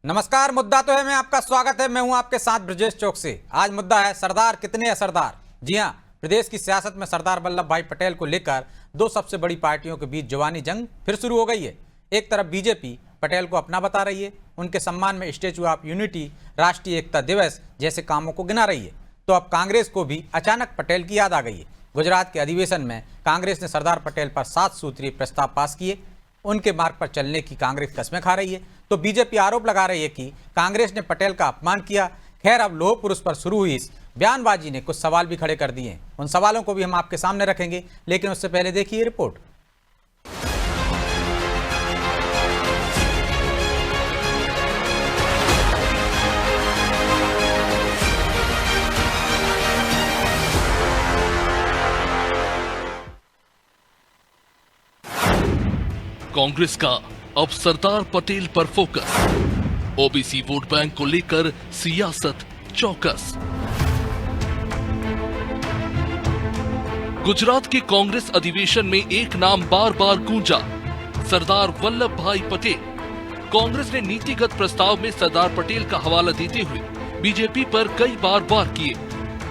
नमस्कार। मुद्दा तो है में आपका स्वागत है। मैं हूं आपके साथ ब्रजेश चौकसी। आज मुद्दा है सरदार कितने असरदार। जी हां, प्रदेश की सियासत में सरदार वल्लभ भाई पटेल को लेकर दो सबसे बड़ी पार्टियों के बीच जुबानी जंग फिर शुरू हो गई है। एक तरफ बीजेपी पटेल को अपना बता रही है, उनके सम्मान में स्टैच्यू ऑफ यूनिटी, राष्ट्रीय एकता दिवस जैसे कामों को गिना रही है, तो अब कांग्रेस को भी अचानक पटेल की याद आ गई है। गुजरात के अधिवेशन में कांग्रेस ने सरदार पटेल पर 7 सूत्रीय प्रस्ताव पास किए। उनके मार्ग पर चलने की कांग्रेस कस्में खा रही है, तो बीजेपी आरोप लगा रही है कि कांग्रेस ने पटेल का अपमान किया। खैर, अब लोह पुरुष पर शुरू हुई इस बयानबाजी ने कुछ सवाल भी खड़े कर दिए हैं। उन सवालों को भी हम आपके सामने रखेंगे, लेकिन उससे पहले देखिए रिपोर्ट। कांग्रेस का अब सरदार पटेल पर फोकस। ओबीसी वोट बैंक को लेकर सियासत चौकस। गुजरात के कांग्रेस अधिवेशन में एक नाम बार बार गूंजा, सरदार वल्लभ भाई पटेल। कांग्रेस ने नीतिगत प्रस्ताव में सरदार पटेल का हवाला देते हुए बीजेपी पर कई बार वार किए।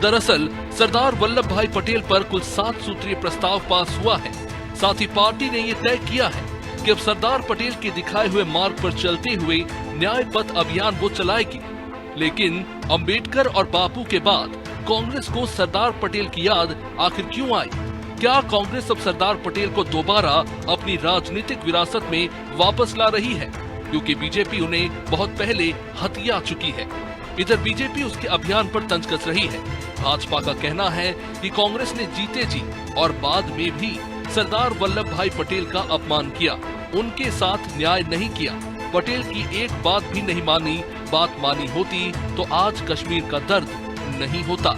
दरअसल सरदार वल्लभ भाई पटेल पर कुल 7 सूत्रीय प्रस्ताव पास हुआ है। साथ ही पार्टी ने यह तय किया है कि अब सरदार पटेल के दिखाए हुए मार्ग पर चलते हुए न्याय पथ अभियान वो चलाएगी। लेकिन अंबेडकर और बापू के बाद कांग्रेस को सरदार पटेल की याद आखिर क्यों आई? क्या कांग्रेस अब सरदार पटेल को दोबारा अपनी राजनीतिक विरासत में वापस ला रही है, क्योंकि बीजेपी उन्हें बहुत पहले हथिया चुकी है। इधर बीजेपी उसके अभियान पर तंज कस रही है। भाजपा का कहना है कि कांग्रेस ने जीते जी और बाद में भी सरदार वल्लभ भाई पटेल का अपमान किया, उनके साथ न्याय नहीं किया, पटेल की एक बात भी नहीं मानी। बात मानी होती तो आज कश्मीर का दर्द नहीं होता।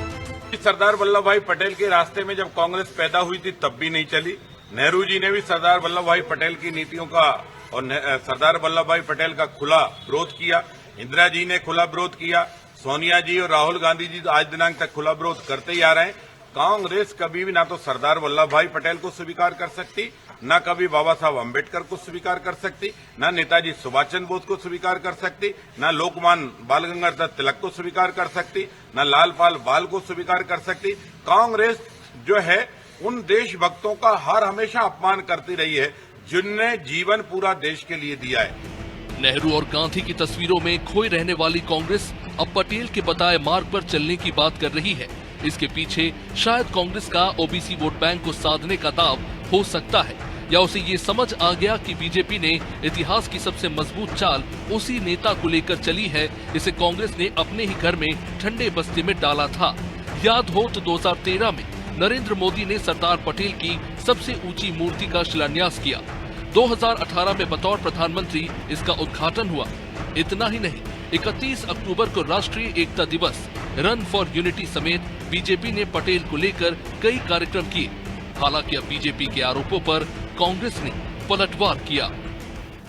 सरदार वल्लभ भाई पटेल के रास्ते में जब कांग्रेस पैदा हुई थी तब भी नहीं चली। नेहरू जी ने भी सरदार वल्लभ भाई पटेल की नीतियों का और सरदार वल्लभ भाई पटेल का खुला विरोध किया। इंदिरा जी ने खुला विरोध किया। सोनिया जी और राहुल गांधी जी आज दिनांक तक खुला विरोध करते ही आ रहे हैं। कांग्रेस कभी भी ना तो सरदार वल्लभ भाई पटेल को स्वीकार कर सकती, न कभी बाबा साहब अम्बेडकर को स्वीकार कर सकती, न नेताजी सुभाष चंद्र बोस को स्वीकार कर सकती, न लोकमान्य बाल गंगाधर तिलक को स्वीकार कर सकती, न लाल पाल बाल को स्वीकार कर सकती। कांग्रेस जो है उन देशभक्तों का हर हमेशा अपमान करती रही है जिनने जीवन पूरा देश के लिए दिया है। नेहरू और गांधी की तस्वीरों में खोई रहने वाली कांग्रेस अब पटेल के बताए मार्ग पर चलने की बात कर रही है। इसके पीछे शायद कांग्रेस का ओबीसी वोट बैंक को साधने का दाव हो सकता है, या उसे ये समझ आ गया कि बीजेपी ने इतिहास की सबसे मजबूत चाल उसी नेता को लेकर चली है, इसे कांग्रेस ने अपने ही घर में ठंडे बस्ते में डाला था। याद हो तो 2013 में नरेंद्र मोदी ने सरदार पटेल की सबसे ऊंची मूर्ति का शिलान्यास किया। 2018 में बतौर प्रधानमंत्री इसका उद्घाटन हुआ। इतना ही नहीं, 31 अक्टूबर को राष्ट्रीय एकता दिवस, रन फॉर यूनिटी समेत बीजेपी ने पटेल को लेकर कई कार्यक्रम किए। हालांकि अब बीजेपी के आरोपों पर कांग्रेस ने पलटवार किया।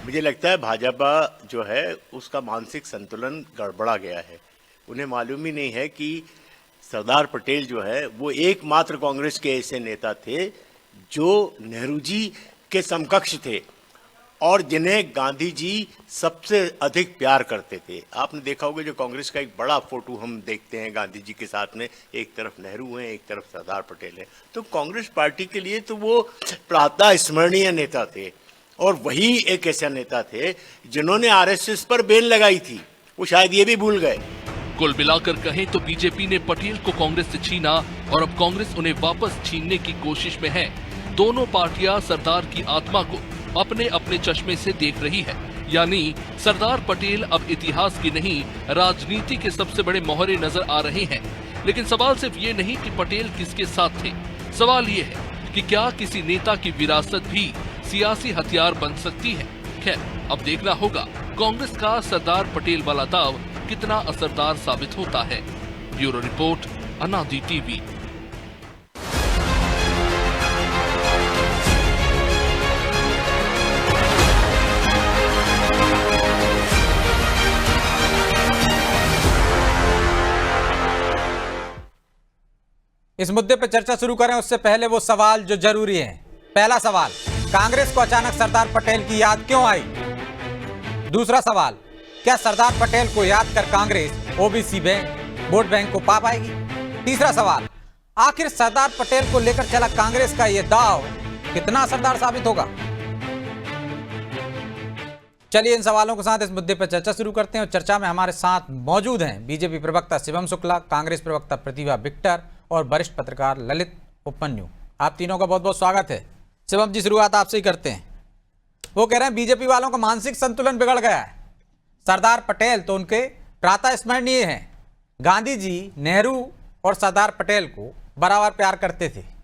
मुझे लगता है भाजपा जो है उसका मानसिक संतुलन गड़बड़ा गया है। उन्हें मालूम ही नहीं है कि सरदार पटेल जो है वो एकमात्र कांग्रेस के ऐसे नेता थे जो नेहरू जी के समकक्ष थे और जिन्हें गांधी जी सबसे अधिक प्यार करते थे। आपने देखा होगा जो कांग्रेस का एक बड़ा फोटो हम देखते हैं गांधी जी के साथ में, एक तरफ नेहरू हैं, एक तरफ सरदार पटेल हैं। तो कांग्रेस पार्टी के लिए तो वो प्रातः स्मरणीय नेता थे और वही एक ऐसा नेता थे जिन्होंने आरएसएस पर बैन लगाई थी। वो शायद ये भी भूल गए। कुल मिलाकर कहें तो बीजेपी ने पटेल को कांग्रेस से छीना और अब कांग्रेस उन्हें वापस छीनने की कोशिश में है। दोनों पार्टियां सरदार की आत्मा को अपने अपने चश्मे से देख रही है, यानी सरदार पटेल अब इतिहास की नहीं राजनीति के सबसे बड़े मोहरे नजर आ रहे हैं। लेकिन सवाल सिर्फ ये नहीं कि पटेल किसके साथ थे, सवाल ये है कि क्या किसी नेता की विरासत भी सियासी हथियार बन सकती है। खैर, अब देखना होगा कांग्रेस का सरदार पटेल वाला दाव कितना असरदार साबित होता है। ब्यूरो रिपोर्ट, अनादि टीवी। इस मुद्दे पर चर्चा शुरू करें उससे पहले वो सवाल जो जरूरी है। पहला सवाल, कांग्रेस को अचानक सरदार पटेल की याद क्यों आई? दूसरा सवाल, क्या सरदार पटेल को याद कर Congress OBC bank vote bank को पा पाएगी? तीसरा सवाल, आखिर सरदार पटेल को लेकर चला कांग्रेस का यह दांव कितना असरदार साबित होगा? चलिए इन सवालों के साथ इस मुद्दे पर चर्चा शुरू करते हैं और चर्चा में हमारे साथ मौजूद हैं बीजेपी प्रवक्ता शिवम शुक्ला, कांग्रेस प्रवक्ता प्रतिभा विक्टर और वरिष्ठ पत्रकार ललित उपन्यु। आप तीनों का बहुत बहुत स्वागत है। शिवम जी, शुरुआत आपसे ही करते हैं। वो कह रहे हैं बीजेपी वालों का मानसिक संतुलन बिगड़ गया है। सरदार पटेल तो उनके प्रातः स्मरणीय हैं। गांधी जी, नेहरू और सरदार पटेल को बराबर प्यार करते थे।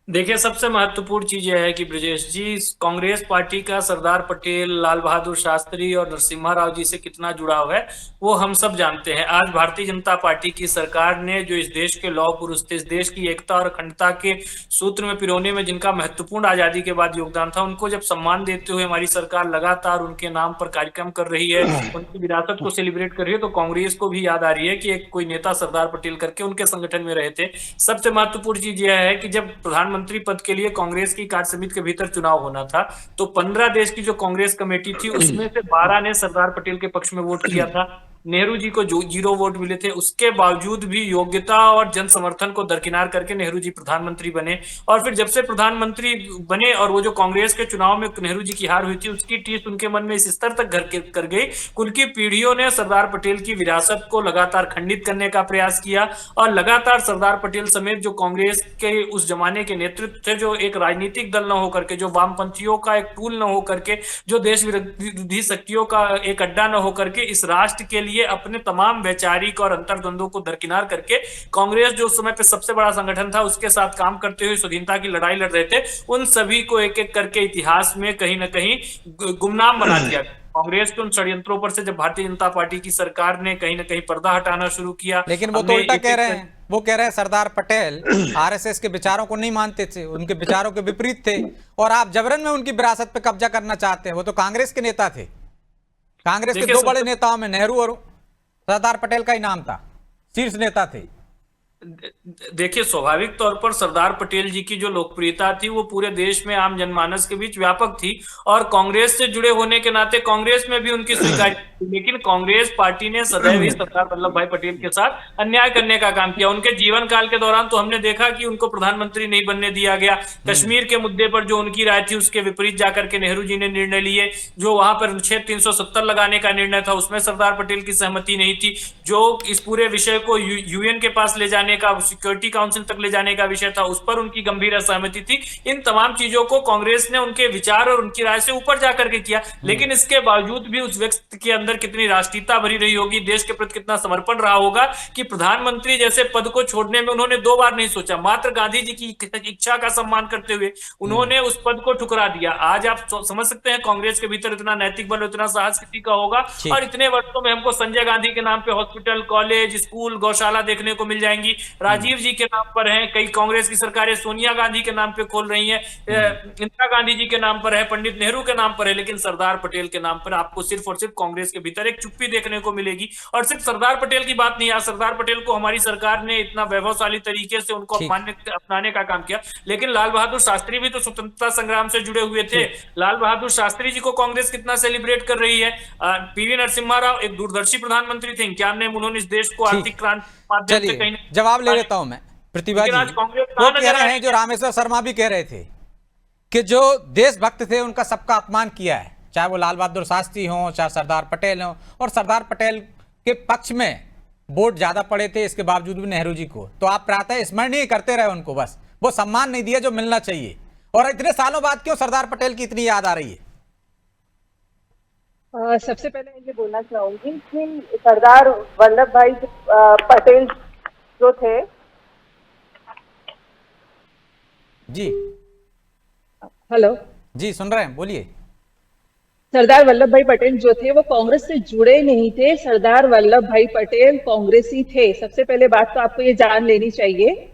देखिए, सबसे महत्वपूर्ण चीज यह है कि ब्रजेश जी, कांग्रेस पार्टी का सरदार पटेल, लाल बहादुर शास्त्री और नरसिम्हा राव जी से कितना जुड़ाव है वो हम सब जानते हैं। आज भारतीय जनता पार्टी की सरकार ने जो इस देश के लौह पुरुष थे, इस देश की एकता और अखंडता के सूत्र में पिरोने में जिनका महत्वपूर्ण आजादी के बाद योगदान था, उनको जब सम्मान देते हुए हमारी सरकार लगातार उनके नाम पर कार्यक्रम कर रही है, उनकी विरासत को सेलिब्रेट कर रही है, तो कांग्रेस को भी याद आ रही है कि एक कोई नेता सरदार पटेल करके उनके संगठन में रहे थे। सबसे महत्वपूर्ण चीज यह है कि जब प्रधानमंत्री पद के लिए कांग्रेस की कार्य समिति के भीतर चुनाव होना था तो 15 देश की जो कांग्रेस कमेटी थी उसमें से 12 ने सरदार पटेल के पक्ष में वोट किया था। नेहरू जी को 0 वोट मिले थे। उसके बावजूद भी योग्यता और जन समर्थन को दरकिनार करके नेहरू जी प्रधानमंत्री बने और फिर जब से प्रधानमंत्री बने और वो जो कांग्रेस के चुनाव में नेहरू जी की हार हुई थी उसकी टीस उनके मन में इस स्तर तक घर कर गई। उनकी पीढ़ियों ने सरदार पटेल की विरासत को लगातार खंडित करने का प्रयास किया और लगातार सरदार पटेल समेत जो कांग्रेस के उस जमाने के नेतृत्व थे, जो एक राजनीतिक दल न होकर के, जो वामपंथियों का एक टूल न होकर के, जो देश विरोधी शक्तियों का एक अड्डा न होकर के, इस राष्ट्र के लिए अपने तमाम वैचारिक और अंतर्द्वंदों को दरकिनार करके कांग्रेस जो उस समय पे सबसे बड़ा संगठन था उसके साथ काम करते हुए स्वाधीनता की लड़ाई लड़ रहे थे, उन सभी को एक एक करके इतिहास में कहीं ना कहीं गुमनाम बना दिया। कांग्रेस के उन षड्यंत्रों पर से जब भारतीय जनता पार्टी की सरकार ने कहीं ना कहीं पर्दा हटाना शुरू किया, लेकिन वो तो उल्टा कह रहे हैं। वो कह रहे हैं सरदार पटेल आरएसएस के विचारों को नहीं मानते थे, उनके विचारों के विपरीत थे और आप जबरन में उनकी विरासत पे कब्जा करना चाहते हैं। वो तो कांग्रेस के नेता थे। कांग्रेस के 2 बड़े नेताओं में नेहरू और सरदार पटेल का ही नाम था, शीर्ष नेता थे। देखिए, स्वाभाविक तौर पर सरदार पटेल जी की जो लोकप्रियता थी वो पूरे देश में आम जनमानस के बीच व्यापक थी और कांग्रेस से जुड़े होने के नाते कांग्रेस में भी उनकी स्वीकार्यता थी। लेकिन कांग्रेस पार्टी ने सदैव ही सरदार वल्लभ भाई पटेल के साथ अन्याय करने का काम किया। उनके जीवन काल के दौरान तो हमने देखा कि उनको प्रधानमंत्री नहीं बनने दिया गया। कश्मीर के मुद्दे पर जो उनकी राय थी उसके विपरीत जाकर के नेहरू जी ने निर्णय लिए। जो वहां पर अनुच्छेद 370 लगाने का निर्णय था उसमें सरदार पटेल की सहमति नहीं थी। जो इस पूरे विषय को यूएन के पास ले जाने का, सिक्योरिटी काउंसिल तक ले जाने का विषय था, उस पर उनकी गंभीर असहमति थी। इन तमाम चीजों को कांग्रेस ने उनके विचार और उनकी राय से ऊपर जाकर के किया। लेकिन इसके बावजूद भी उस व्यक्ति के अंदर कितनी राष्ट्रीयता भरी रही होगी, देश के प्रति कितना समर्पण रहा होगा कि प्रधानमंत्री जैसे पद को छोड़ने में उन्होंने 2 बार नहीं सोचा। मात्र गांधी जी की इच्छा का सम्मान करते हुए उन्होंने उस पद को ठुकरा दिया। आज आप समझ सकते हैं कांग्रेस के भीतर इतना नैतिक बल, इतना साहस किसी का होगा। और इतने वर्षों में हमको संजय गांधी के नाम पे हॉस्पिटल, कॉलेज, स्कूल, गौशाला देखने को मिल जाएंगी। राजीव जी के नाम पर है, कई कांग्रेस की सरकारें सोनिया गांधी के नाम पे खोल रही हैं, इंदिरा गांधी जी के नाम पर है, पंडित नेहरू के नाम पर है, लेकिन सरदार पटेल के नाम पर आपको सिर्फ और सिर्फ कांग्रेस के भीतर एक चुप्पी देखने को मिलेगी। और सिर्फ सरदार पटेल की बात नहीं, आज सरदार पटेल को हमारी सरकार ने इतना वैभवशाली तरीके से उनको अपनाने का काम किया, लेकिन लाल बहादुर शास्त्री भी तो स्वतंत्रता संग्राम से जुड़े हुए थे। लाल बहादुर शास्त्री जी को कांग्रेस कितना सेलिब्रेट कर रही है। पीवी नरसिम्हा राव एक दूरदर्शी प्रधानमंत्री थे। 91 में उन्होंने इस देश को आर्थिक क्रांति माध्यम से कहीं जवाब ले लेता हूं मैं। प्रतिभा जी वो कह रहे हैं, जो रामेश्वर शर्मा भी कह रहे थे कि जो देशभक्त थे उनका सबका अपमान किया है, चाहे वो लाल बहादुर शास्त्री हो, चाहे सरदार पटेल हो, और सरदार पटेल के पक्ष में वोट ज्यादा पड़े थे, इसके बावजूद भी नेहरू जी को तो आप प्रातः स्मरणीय करते रहे उनको, बस वो सम्मान नहीं दिया जो मिलना चाहिए। और इतने सालों बाद क्यों सरदार पटेल की इतनी याद आ रही है? सबसे पहले ये बोलना चाहूंगी कि सरदार वल्लभ भाई पटेल जो थे जी, हेलो जी सुन रहे हैं, बोलिए। सरदार वल्लभ भाई पटेल जो थे वो कांग्रेस से जुड़े नहीं थे। सरदार वल्लभ भाई पटेल कांग्रेसी थे। सबसे पहले बात तो आपको ये जान लेनी चाहिए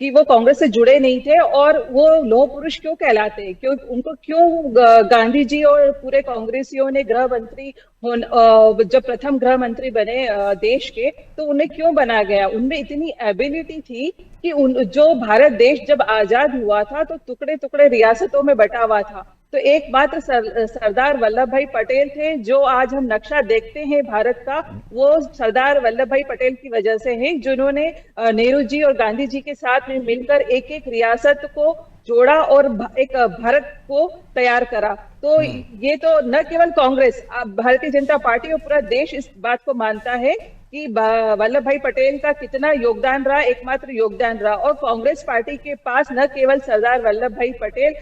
कि वो कांग्रेस से जुड़े नहीं थे। और वो लौह पुरुष क्यों कहलाते हैं, क्यों उनको क्यों गांधी जी और पूरे कांग्रेसियों ने गृह मंत्री जब प्रथम गृह मंत्री बने देश के, तो उन्हें क्यों बना गया? उनमें इतनी एबिलिटी थी कि जो भारत देश जब आजाद हुआ था तो टुकड़े टुकड़े रियासतों में बटा हुआ था। तो एकमात्र सरदार वल्लभ भाई पटेल थे। जो आज हम नक्शा देखते हैं भारत का, वो सरदार वल्लभ भाई पटेल की वजह से है, जिन्होंने नेहरू जी और गांधी जी के साथ में मिलकर एक एक रियासत को जोड़ा और एक भारत को तैयार करा। तो ये तो न केवल कांग्रेस, भारतीय जनता पार्टी और पूरा देश इस बात को मानता है कि वल्लभ भाई पटेल का कितना योगदान रहा, एकमात्र योगदान रहा। और कांग्रेस पार्टी के पास न केवल सरदार वल्लभ भाई पटेल,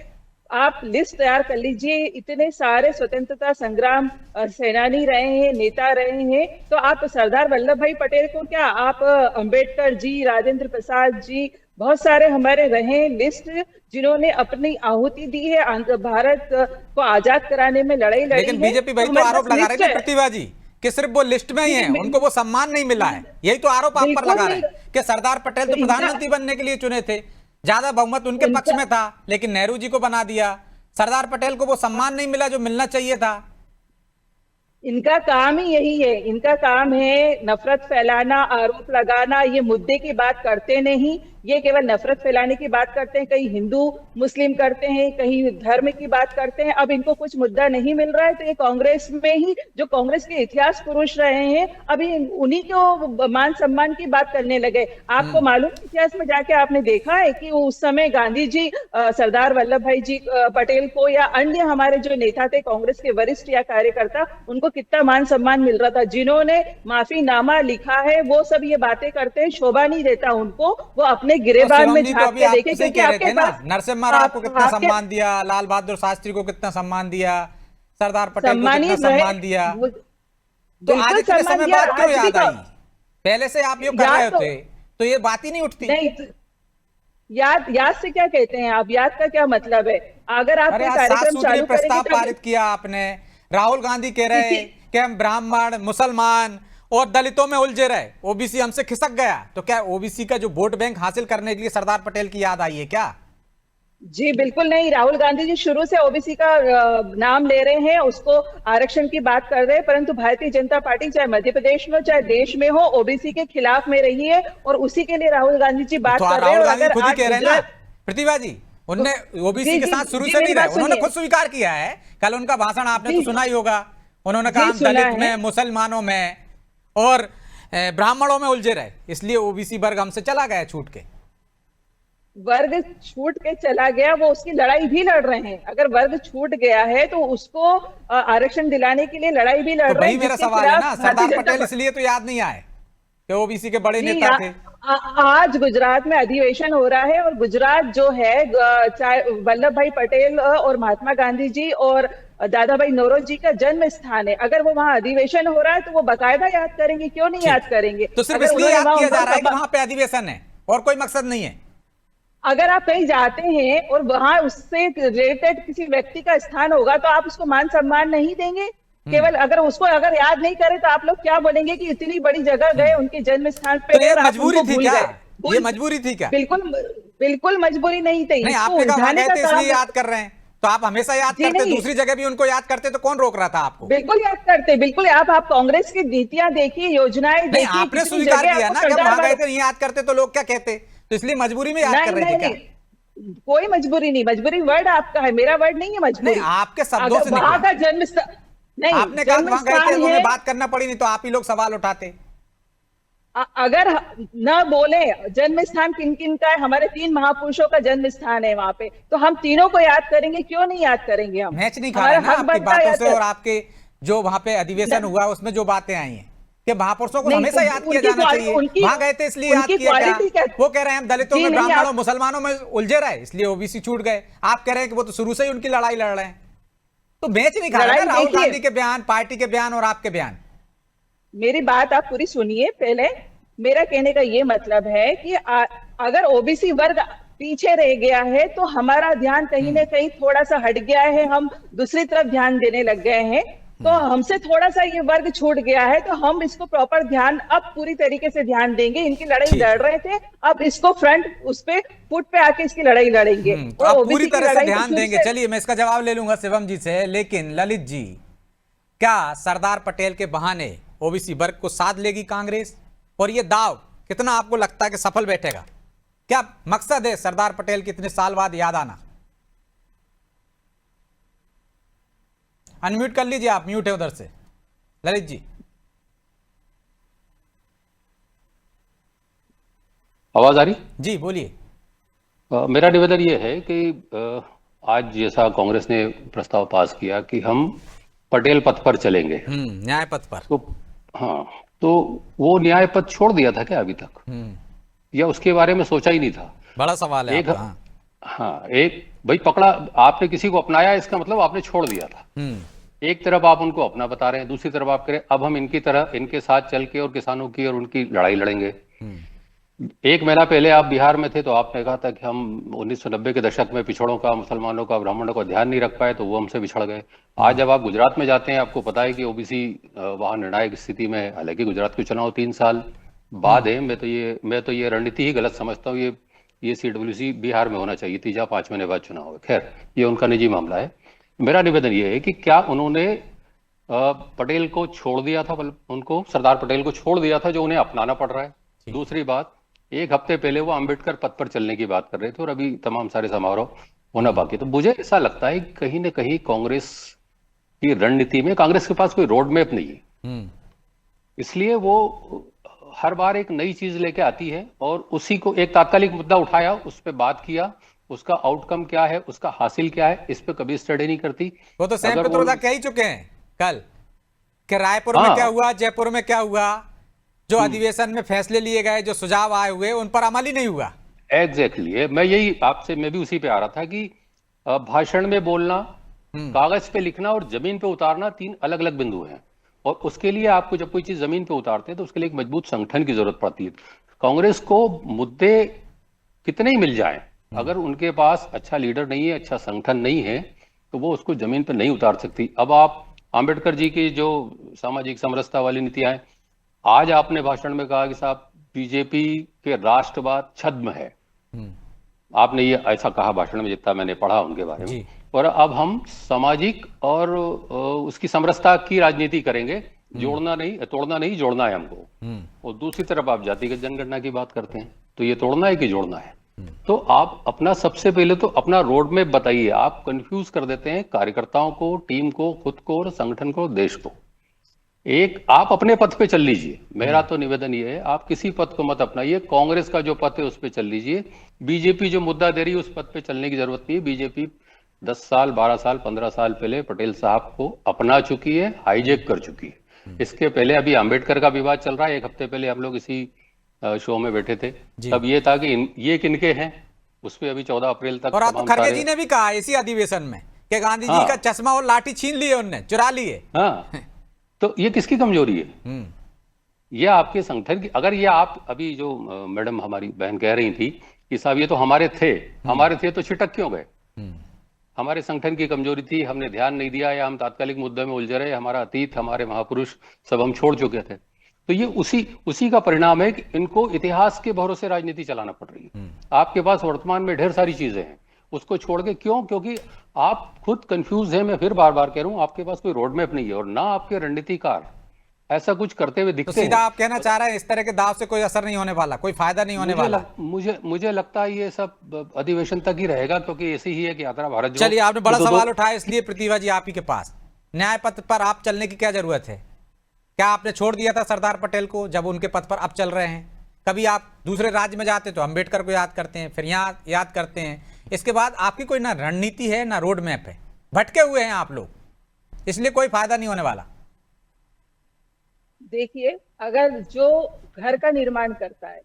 आप लिस्ट तैयार कर लीजिए, इतने सारे स्वतंत्रता संग्राम सेनानी रहे हैं, नेता रहे हैं। तो आप सरदार वल्लभ भाई पटेल को क्या, आप अंबेडकर जी, राजेंद्र प्रसाद जी, बहुत सारे हमारे रहे लिस्ट जिन्होंने अपनी आहुति दी है, भारत को आजाद कराने में लड़ाई लड़ी है। लेकिन बीजेपी भाई तो आरोप लगा रही है प्रतिभा जी कि सिर्फ वो लिस्ट में ही है, उनको वो सम्मान नहीं मिला है। यही तो आरोप आप पर लगा रहे हैं कि सरदार पटेल तो प्रधानमंत्री बनने के लिए चुने थे, ज्यादा बहुमत उनके पक्ष में था, लेकिन नेहरू जी को बना दिया। सरदार पटेल को वो सम्मान नहीं मिला जो मिलना चाहिए था। इनका काम ही यही है, इनका काम है नफरत फैलाना, आरोप लगाना। ये मुद्दे की बात करते नहीं, ये केवल नफरत फैलाने की बात करते हैं। कहीं हिंदू मुस्लिम करते हैं, कहीं धर्म की बात करते हैं। अब इनको कुछ मुद्दा नहीं मिल रहा है तो ये कांग्रेस में ही, जो कांग्रेस के इतिहास पुरुष रहे हैं, अभी उन्हीं को मान सम्मान की बात करने लगे। आपको मालूम, इतिहास में जाके आपने देखा है कि उस समय गांधी जी सरदार वल्लभ भाई जी पटेल को या अन्य हमारे जो नेता थे कांग्रेस के वरिष्ठ या कार्यकर्ता, उनको कितना मान सम्मान मिल रहा था। जिन्होंने माफीनामा लिखा है वो सब ये बातें करते हैं, शोभा नहीं देता उनको। वो अपने गिरेबान में झांक के देखे, क्योंकि आपके पास नरसिम्हा राव को कितना सम्मान दिया, लाल बहादुर शास्त्री को कितना सम्मान दिया, सरदार पटेल को कितना सम्मान दिया। तो आज इतने समय बाद क्यों याद आई? पहले से आप ये कर रहे होते तो ये बात ही नहीं उठती। नहीं, याद से क्या कहते हैं आप? याद का क्या मतलब है? अगर आप कार्यक्रम चालू प्रस्ताव पारित किया आपने, राहुल गांधी कह रहे कि हम ब्राह्मण, मुसलमान और दलितों में उलझे रहे, ओबीसी हमसे खिसक गया। तो क्या ओबीसी का जो वोट बैंक हासिल करने के लिए सरदार पटेल की याद आई है क्या? जी बिल्कुल नहीं। राहुल गांधी जी शुरू से ओबीसी का नाम ले रहे हैं, उसको आरक्षण की बात कर रहे हैं, परंतु भारतीय जनता पार्टी चाहे मध्य प्रदेश में चाहे देश में हो, ओबीसी के खिलाफ में रही है और उसी के लिए राहुल गांधी जी बात कर रहे हैं। राहुल गांधी खुद ही कह रहे हैं ना प्रतिभा जी, उनने ओबीसी के साथ शुरू से नहीं रहे, उन्होंने खुद स्वीकार किया है। कल उनका भाषण आपने तो सुना ही होगा, उन्होंने कहा हम दलित में, मुसलमानों में और ब्राह्मणों में उलझे रहे, इसलिए ओबीसी वर्ग हमसे चला गया, छूट के। वर्ग छूट के चला गया, वो उसकी लड़ाई भी लड़ रहे हैं। अगर वर्ग छूट गया है तो उसको आरक्षण दिलाने के लिए लड़ाई भी लड़ रहे हैं। मेरा सवाल है ना, सरदार पटेल इसलिए तो याद नहीं आए कि ओबीसी के बड़े नेता थे। आज गुजरात में अधिवेशन हो रहा है और गुजरात जो है, चाहे वल्लभ भाई पटेल और महात्मा गांधी जी और दादा भाई नौरोजी का जन्म स्थान है। अगर वो वहाँ अधिवेशन हो रहा है तो वो बाकायदा याद करेंगे, क्यों नहीं याद करेंगे? तो सिर्फ इसलिए याद किया जा रहा है कि वहाँ पे अधिवेशन है और कोई मकसद नहीं है। अगर आप कहीं जाते हैं और वहां उससे रिलेटेड किसी व्यक्ति का स्थान होगा तो आप उसको मान सम्मान नहीं देंगे? केवल अगर उसको अगर याद नहीं करे तो आप लोग क्या बोलेंगे कि इतनी बड़ी जगह गए, उनके जन्म स्थान पे गए, मजबूरी थी क्या? ये मजबूरी थी क्या? बिल्कुल मजबूरी नहीं थी। नहीं, आपने कहा गए थे इसलिए याद कर रहे हैं, तो आप हमेशा याद करते, दूसरी जगह भी उनको याद करते तो कौन रोक रहा था आपको? बिल्कुल याद करते, बिल्कुल। आप कांग्रेस की नीतियां देखिए, योजनाएं देखिए। आपने स्वीकार किया ना कि वहां गए थे, नहीं याद करते तो लोग क्या कहते, तो इसलिए मजबूरी में याद कर रहे थे क्या? कोई मजबूरी नहीं, मजबूरी वर्ड आपका है, मेरा वर्ड नहीं है मजबूरी। आपके शब्दों से वहां का जन्म नहीं, आपने कहा वहां गए थे, हमें बात करना पड़ी, नहीं तो आप ही लोग सवाल उठाते। अगर न बोले जन्म स्थान किन किन का है, हमारे 3 महापुरुषों का जन्म स्थान है वहां पे, तो हम तीनों को याद करेंगे, क्यों नहीं याद करेंगे? हम मैच नहीं खा रहे ना आपकी बातों से और आपके जो वहां पे अधिवेशन हुआ उसमें जो बातें आई हैं कि महापुरुषों को हमेशा याद किया जाना चाहिए। वहां गए थे इसलिए याद किया, वो कह रहे हैं हम दलितों में, ब्राह्मणों, मुसलमानों में उलझे रहे इसलिए ओबीसी छूट गए। आप कह रहे हैं कि वो तो शुरू से ही उनकी लड़ाई लड़ रहे हैं। तो मैच नहीं खा रहे राहुल गांधी के बयान, पार्टी के बयान और आपके बयान। मेरी बात आप पूरी सुनिए पहले। मेरा कहने का ये मतलब है कि अगर ओबीसी वर्ग पीछे रह गया है तो हमारा ध्यान कहीं ना कहीं थोड़ा सा हट गया है, हम दूसरी तरफ ध्यान देने लग गए हैं। तो हमसे थोड़ा सा ये वर्ग छूट गया है, तो हम इसको प्रॉपर ध्यान अब पूरी तरीके से ध्यान देंगे। इनकी लड़ाई लड़ रहे थे, अब इसको फ्रंट उस पे फुट पे आके इसकी लड़ाई लड़ेंगे, तो अब पूरी तरह से ध्यान देंगे। चलिए मैं इसका जवाब ले लूंगा शिवम जी से, लेकिन ललित जी, क्या सरदार पटेल के बहाने ओबीसी वर्ग को साध लेगी कांग्रेस? और ये दाव कितना आपको लगता है कि सफल बैठेगा? क्या मकसद है सरदार पटेल के इतने साल बाद याद आना? अनम्यूट कर लीजिए, आप म्यूट है उधर से ललित जी। आवाज आ रही? जी बोलिए। मेरा निवेदन ये है कि आज जैसा कांग्रेस ने प्रस्ताव पास किया कि हम पटेल पथ पर चलेंगे, न्याय पथ पर, तो हाँ, तो वो न्याय पथ छोड़ दिया था क्या अभी तक, या उसके बारे में सोचा ही नहीं था? बड़ा सवाल है एक आपका। हाँ, एक भाई पकड़ा, आपने किसी को अपनाया, इसका मतलब आपने छोड़ दिया था। एक तरफ आप उनको अपना बता रहे हैं, दूसरी तरफ आप कह रहे हैं अब हम इनकी तरह इनके साथ चल के और किसानों की और उनकी लड़ाई लड़ेंगे। एक महीना पहले आप बिहार में थे तो आपने कहा था कि हम 1990 के दशक में पिछड़ों का, मुसलमानों का, ब्राह्मणों का ध्यान नहीं रख पाए तो वो हमसे बिछड़ गए। आज जब आप गुजरात में जाते हैं, आपको पता है कि ओबीसी वहां निर्णायक स्थिति में है। हालांकि गुजरात के चुनाव 3 साल बाद है। मैं तो ये रणनीति ही गलत समझता हूँ। ये CWC बिहार में होना चाहिए थी जहाँ 5 महीने बाद चुनाव है। खैर, ये उनका निजी मामला है। मेरा निवेदन ये है कि क्या उन्होंने पटेल को छोड़ दिया था, उनको सरदार पटेल को छोड़ दिया था जो उन्हें अपनाना पड़ रहा है। दूसरी बात, एक हफ्ते पहले वो अंबेडकर पथ पर चलने की बात कर रहे थे और अभी तमाम सारे समारोह होना बाकी। तो मुझे ऐसा लगता है कि कहीं ना कहीं कांग्रेस की रणनीति में, कांग्रेस के पास कोई रोड मैप नहीं है, इसलिए वो हर बार एक नई चीज लेके आती है और उसी को एक तात्कालिक मुद्दा उठाया, उस पर बात किया, उसका आउटकम क्या है, उसका हासिल क्या है, इस पे कभी स्टडी नहीं करती। वो तो सैम पित्रोदा कह ही चुके हैं कल कि रायपुर में क्या हुआ, जयपुर में क्या हुआ, जो अधिवेशन में फैसले लिए गए, जो सुझाव आए हुए, उन पर अमल ही नहीं हुआ। एग्जैक्टली, मैं भी उसी पे आ रहा था कि भाषण में बोलना, कागज पे लिखना और जमीन पे उतारना 3 अलग अलग बिंदु हैं। और उसके लिए आपको जब कोई चीज जमीन पे उतारते हैं तो उसके लिए एक मजबूत संगठन की जरूरत पड़ती है। कांग्रेस को मुद्दे कितने ही मिल जाएं, अगर उनके पास अच्छा लीडर नहीं है, अच्छा संगठन नहीं है, तो वो उसको जमीन पर नहीं उतार सकती। अब आप आंबेडकर जी की जो सामाजिक समरसता वाली नीतियां हैं, आज आपने भाषण में कहा कि साहब बीजेपी के राष्ट्रवाद छद्म है, आपने ये ऐसा कहा भाषण में, जितना मैंने पढ़ा उनके बारे में। और अब हम सामाजिक और उसकी समरसता की राजनीति करेंगे, जोड़ना नहीं, तोड़ना नहीं, जोड़ना है हमको। और दूसरी तरफ आप जातिगत जनगणना की बात करते हैं, तो ये तोड़ना है कि जोड़ना है? तो आप अपना सबसे पहले तो अपना रोड मैप बताइए। आप कंफ्यूज कर देते हैं कार्यकर्ताओं को, टीम को, खुद को और संगठन को, देश को। एक आप अपने पथ पे चल लीजिए। मेरा तो निवेदन ये है, आप किसी पथ को मत अपनाइए। कांग्रेस का जो पथ है उस पे चल लीजिए। बीजेपी जो मुद्दा दे रही है उस पथ पे चलने की जरूरत नहीं है। बीजेपी 10 साल, 12 साल, 15 साल पहले पटेल साहब को अपना चुकी है, हाईजैक कर चुकी है। इसके पहले अभी अंबेडकर का विवाद चल रहा है। 1 हफ्ते पहले हम लोग इसी शो में बैठे थे, तब ये था कि ये किनके हैं, उस पे अभी 14 अप्रैल तक। और आपको खड़गे जी ने भी कहा इसी अधिवेशन में कि गांधी जी का चश्मा और लाठी छीन लिए, उनने चुरा लिए। हाँ, तो ये किसकी कमजोरी है? ये आपके संगठन की। अगर ये आप अभी जो मैडम हमारी बहन कह रही थी कि साहब ये तो हमारे थे तो छिटक क्यों गए? हमारे संगठन की कमजोरी थी, हमने ध्यान नहीं दिया, या हम तात्कालिक मुद्दे में उलझे रहे, हमारा अतीत, हमारे महापुरुष सब हम छोड़ चुके थे। तो ये उसी का परिणाम है कि इनको इतिहास के भरोसे राजनीति चलाना पड़ रही है। आपके पास वर्तमान में ढेर सारी चीजें हैं, उसको छोड़ के क्यों? क्योंकि आप खुद कंफ्यूज हैं। मैं फिर बार बार कह रहा हूं, आपके पास कोई रोड मैप नहीं है और ना आपके रणनीतिकार ऐसा कुछ करते हुए दिखते हैं। तो सीधा आप कहना चाह रहे हैं इस तरह के दाव से कोई असर नहीं होने वाला, कोई फायदा नहीं होने वाला? मुझे लगता है ये सब अधिवेशन तक ही रहेगा, क्योंकि ऐसी ही है कि यात्रा भारत जोड़ो। चलिए, आपने बड़ा सवाल उठाया, इसलिए प्रतिभा जी आप ही के पास, न्याय पथ पर आप चलने की क्या जरूरत है? क्या आपने छोड़ दिया था सरदार पटेल को जब उनके पथ पर आप चल रहे हैं? कभी आप दूसरे राज्य में जाते तो अंबेडकर को याद करते हैं, फिर यहाँ याद करते हैं। इसके बाद आपकी कोई ना रणनीति है ना रोड मैप है, भटके हुए हैं आप लोग, इसलिए कोई फायदा नहीं होने वाला। देखिए, अगर जो घर का निर्माण करता है,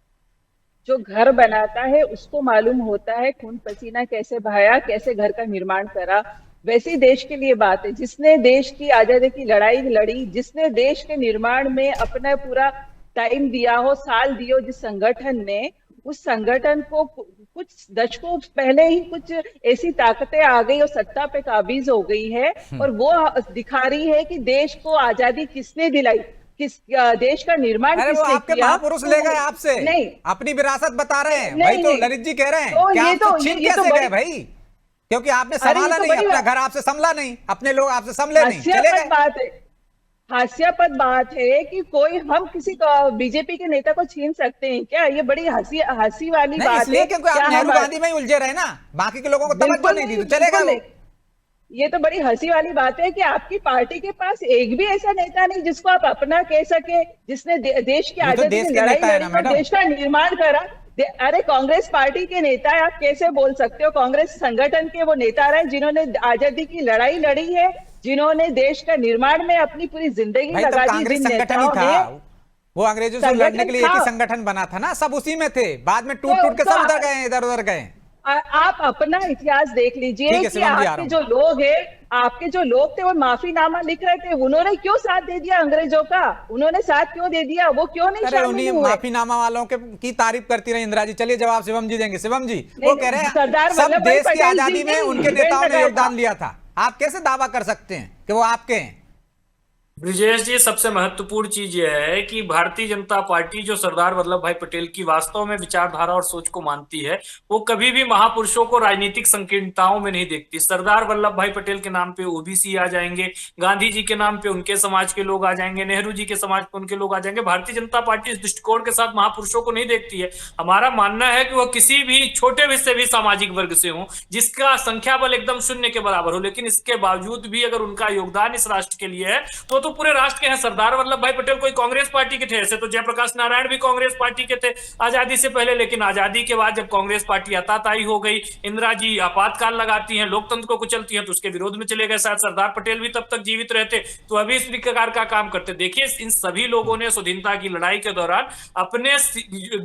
जो घर बनाता है, उसको मालूम होता है खून पसीना कैसे बहाया, कैसे घर का निर्माण करा। वैसी देश के लिए बात है। जिसने देश की आजादी की लड़ाई लड़ी, जिसने देश के निर्माण में अपना पूरा टाइम दिया हो, साल दियो, जिस संगठन ने, उस संगठन को कुछ दशकों पहले ही कुछ ऐसी ताकतें आ गई और सत्ता पे काबिज हो गई है, और वो दिखा रही है कि देश को आजादी किसने दिलाई, किस देश का निर्माण किसने किया। आपके महापुरुष ले गए आपसे, नहीं अपनी विरासत बता रहे हैं। भाई तो ललित जी कह रहे हैं तो कि आपसे छीन कैसे गए भाई? क्योंकि आपने संभाला नहीं, अपना घर आपसे संभला नहीं, अपने लोग आपसे संभले नहीं, चले गए। बात है, हास्यास्पद बात है कि कोई हम किसी बीजेपी के नेता को छीन सकते हैं क्या? ये बड़ी हंसी वाली बात है। इसलिए क्योंकि आप नेहरू गांधी में ही उलझे रहे ना, बाकी के लोगों को तवज्जो नहीं दी तो चले गए। ये तो बड़ी हंसी वाली बात है कि आपकी पार्टी के पास एक भी ऐसा नेता नहीं जिसको आप अपना कह सके, जिसने देश की वो तो आजादी देश की के लड़ाई नेता है लड़ी ना, और मैडम। देश का निर्माण करा। अरे कांग्रेस पार्टी के नेता है, आप कैसे बोल सकते हो? कांग्रेस संगठन के वो नेता रहे जिन्होंने आजादी की लड़ाई लड़ी है, जिन्होंने देश का निर्माण में अपनी पूरी जिंदगी भाई तब लगा दी। कांग्रेस जिन संगठन ही नेताओं था, ने वो अंग्रेजों से संगठन लड़ने के लिए एक ही था। संगठन बना था ना, सब उसी में थे, बाद में टूट तो- टूट के तो सब उधर आप- गए, इधर उधर गए। आप अपना इतिहास देख लीजिए ठीक है, कि शिवम जी, आ रहा आपके हूं। जो लोग हैं, आपके जो लोग थे वो माफीनामा लिख रहे थे, उन्होंने क्यों साथ दे दिया अंग्रेजों का? उन्होंने साथ क्यों दे दिया? वो क्यों नहीं अरे शामिल उन्हीं हुए? माफीनामा वालों के की तारीफ करती रही इंदिरा जी। चलिए जवाब शिवम जी देंगे। शिवम जी, नहीं, वो कह रहे हैं सरदार सब वल्लभ भाई देश की पटेल जी आजादी में ने उनके इवेंट नेताओं ने लगाया योगदान था। लिया था। आप कैसे दावा कर सकते हैं कि वो आपके हैं? ब्रिजेश जी, सबसे महत्वपूर्ण चीज यह है कि भारतीय जनता पार्टी जो सरदार वल्लभ भाई पटेल की वास्तव में विचारधारा और सोच को मानती है, वो कभी भी महापुरुषों को राजनीतिक संकीर्णताओं में नहीं देखती। सरदार वल्लभ भाई पटेल के नाम पे ओबीसी आ जाएंगे, गांधी जी के नाम पे उनके समाज के लोग आ जाएंगे, नेहरू जी के समाज पे उनके लोग आ जाएंगे। भारतीय जनता पार्टी इस दृष्टिकोण के साथ महापुरुषों को नहीं देखती है। हमारा मानना है कि वो किसी भी छोटे से भी सामाजिक वर्ग से हो, जिसका संख्या बल एकदम शून्य के बराबर हो, लेकिन इसके बावजूद भी अगर उनका योगदान इस राष्ट्र के लिए है तो पूरे राष्ट्र के हैं। सरदार वल्लभ भाई पटेल कोई कांग्रेस पार्टी के थे, ऐसे तो जयप्रकाश नारायण भी कांग्रेस पार्टी के थे आजादी से पहले, लेकिन आजादी के बाद जब कांग्रेस पार्टी अताताई हो गई, इंदिरा जी आपातकाल लगाती हैं, लोकतंत्र को कुचलती हैं, तो उसके विरोध में चले गए। शायद सरदार पटेल भी तब तक जीवित रहते तो अभी इस प्रकार का काम करते। देखिए, इन सभी लोगों ने स्वाधीनता की लड़ाई के दौरान अपने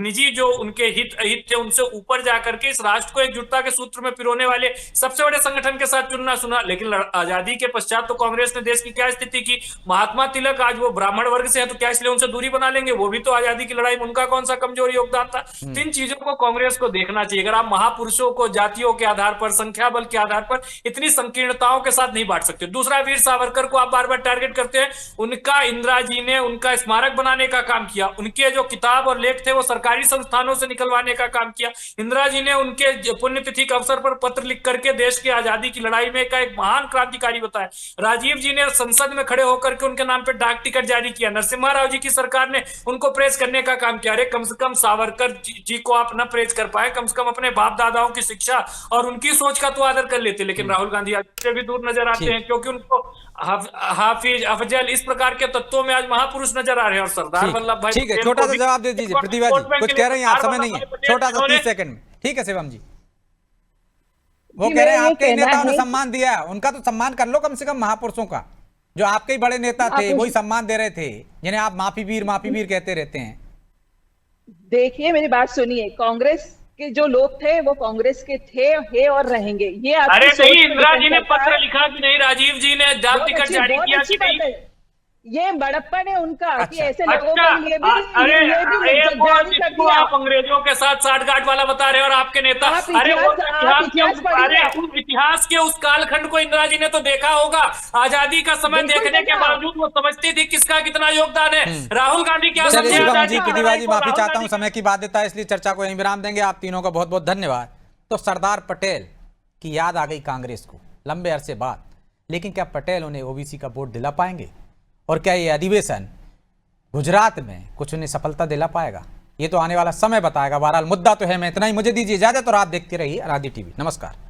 निजी जो उनके हित अहित थे उनसे ऊपर जाकर के इस राष्ट्र को एकजुटता के सूत्र में पिरोने वाले सबसे बड़े संगठन के साथ चुनना सुना। लेकिन आजादी के पश्चात तो कांग्रेस ने देश की क्या स्थिति की? महात्मा तिलक आज वो ब्राह्मण वर्ग से है तो क्या इसलिए उनसे दूरी बना लेंगे? वो भी तो आजादी की लड़ाई में उनका कौन सा कमजोर योगदान था? इन चीजों को कांग्रेस को देखना चाहिए। अगर आप महापुरुषों को जातियों के आधार पर, संख्या बल के आधार पर इतनी संकीर्णताओं के साथ नहीं बांट सकते। दूसरा, वीर सावरकर को आप बार बार टारगेट करते हैं। उनका इंदिरा जी ने उनका स्मारक बनाने का काम किया, उनके जो किताब और लेख थे वो सरकारी संस्थानों से निकलवाने का काम किया। इंदिरा जी ने उनके पुण्यतिथि के अवसर पर पत्र लिख करके देश की आजादी की लड़ाई में एक महान क्रांतिकारी बताया। राजीव जी ने संसद में खड़े होकर के उनके नाम पर डाक टिकट जारी किया। नरसिम्हा राव जी की सरकार ने उनको प्रेस करने का काम किया। अरे कम से कम सावरकर जी को आप न प्रेस कर पाए, कम से कम अपने बाप दादाओं की शिक्षा और उनकी सोच का तो आदर कर लेते। लेकिन राहुल गांधी से भी दूर नजर आते हैं, क्योंकि उनको हाफिज, अफजल, इस प्रकार के तत्वों में आज महापुरुष नजर आ रहे हैं। और सरदार वल्लभ भाई ठीक है, छोटा सा जवाब दे दीजिए प्रतिभा जी। कुछ कह रही हैं आप, समय नहीं है, छोटा सा 30 सेकंड में। ठीक है शिवम जी, वो कह रहे हैं आपके नेताओं ने सम्मान दिया, उनका तो सम्मान कर लो कम से कम। महापुरुषों का जो आपके ही बड़े नेता थे वही सम्मान दे रहे थे, जिन्हें आप माफी वीर कहते रहते हैं। देखिए मेरी बात सुनिए, कांग्रेस के जो लोग थे वो कांग्रेस के थे, है और रहेंगे। ये अरे नहीं, इंदिरा जी ने पत्र लिखा कि नहीं, राजीव जी ने डाक टिकट जारी किया कि नहीं? ये बड़प्पन है उनका कि ऐसे अच्छा, लोगों के लिए भी अरे ये भी एक जारी कर दिया। आप अंग्रेजों के साथ साठगांठ वाला बता रहे हो और आपके नेता, आप अरे वो इतिहास पढ़िए। अरे उस इतिहास के उस कालखंड को इंदिरा जी ने तो देखा होगा। आजादी का समय बिल्कुल देखने के देखा। बावजूद वो समझती थी किसका कितना योगदान है। राहुल गांधी क्या चलिए समझे शिवम आजादी जी, की प्रतिभा लड़ाई जी को? माफी राहुल चाहता हूं, गांधी- समय की बाध्यता है, इसलिए चर्चा को यहीं विराम देंगे। आप तीनों का बहुत बहुत धन्यवाद। तो सरदार पटेल की याद आ गई कांग्रेस को लंबे अरसे बाद, लेकिन क्या पटेल उन्हें ओबीसी का वोट दिला पाएंगे? और क्या ये अधिवेशन गुजरात में कुछ उन्हें सफलता दिला पाएगा? ये तो आने वाला समय बताएगा। बहरहाल मुद्दा तो है। मैं इतना ही, मुझे दीजिए इजाजत और आप देखते रहिए आराध्य टीवी। नमस्कार।